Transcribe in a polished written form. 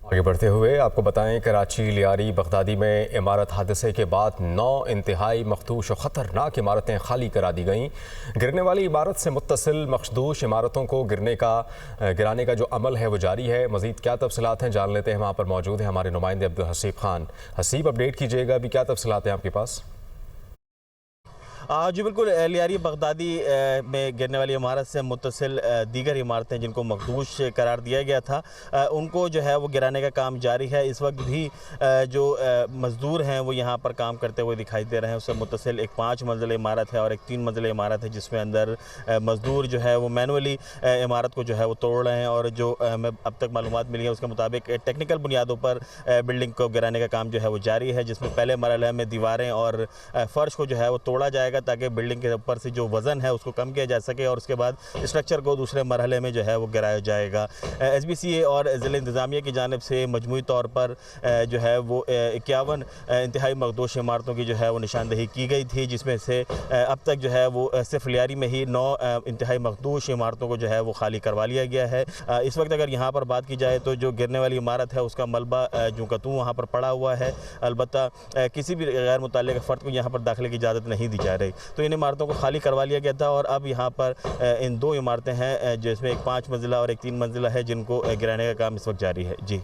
आगे बढ़ते हुए आपको बताएं, कराची लियारी बगदादी में इमारत हादसे के बाद 9 इंतहाई मखदूश और ख़तरनाक इमारतें खाली करा दी गईं। गिरने वाली इमारत से मुत्तसिल मखदूश इमारतों को गिराने का जो अमल है वो जारी है। मज़ीद क्या तफसीलात हैं जान लेते हैं। वहाँ पर मौजूद हैं हमारे नुमाइंदे अब्दुल हसीब खान। हसीब, अपडेट कीजिएगा, अभी क्या तफसीलात हैं आपके पास? जी बिल्कुल, लियारी बगदादी में गिरने वाली इमारत से मुत्तसिल दीगर इमारतें जिनको मखदूश करार दिया गया था, उनको जो है वो गिराने का काम जारी है। इस वक्त भी जो मज़दूर हैं वो यहाँ पर काम करते हुए दिखाई दे रहे हैं। उससे मुत्तसिल एक 5 मंजिला इमारत है और एक 3 मंजिला इमारत है, जिसमें अंदर मज़दूर जो है वो मैनुअली इमारत को जो है वो तोड़ रहे हैं। और जो हमें अब तक मालूमात मिली है उसके मुताबिक टेक्निकल बुनियादों पर बिल्डिंग को गिराने का काम जो है वो जारी है, जिसमें पहले मरहले में दीवारें और फ़र्श को जो है वो तोड़ा जाएगा ताकि बिल्डिंग के ऊपर से जो वज़न है उसको कम किया जा सके, और उसके बाद स्ट्रक्चर को दूसरे मरहले में जो है वो गिराया जाएगा। SBCA और ज़िला इंतज़ामिया की जानिब से मजमूई तौर पर जो है वो 51 इंतहाई मखदूश इमारतों की जो है वो निशानदही की गई थी, जिसमें से अब तक जो है वो सिर्फ लियारी में ही 9 इंतहाई मखदूश इमारतों को जो है वो खाली करवा लिया गया है। इस वक्त अगर यहाँ पर बात की जाए तो जो गिरने वाली इमारत है उसका मलबा जो कतू वहाँ पर पड़ा हुआ है। अलबत्ता किसी भी गैर मुतल्लिक़ फ़र्द को यहाँ पर दाखिले की इजाज़त नहीं दी जा रही, तो इन इमारतों को खाली करवा लिया गया था। और अब यहाँ पर इन 2 इमारतें हैं जिसमें एक 5 मंजिला और एक 3 मंजिला है, जिनको गिराने का काम इस वक्त जारी है। जी।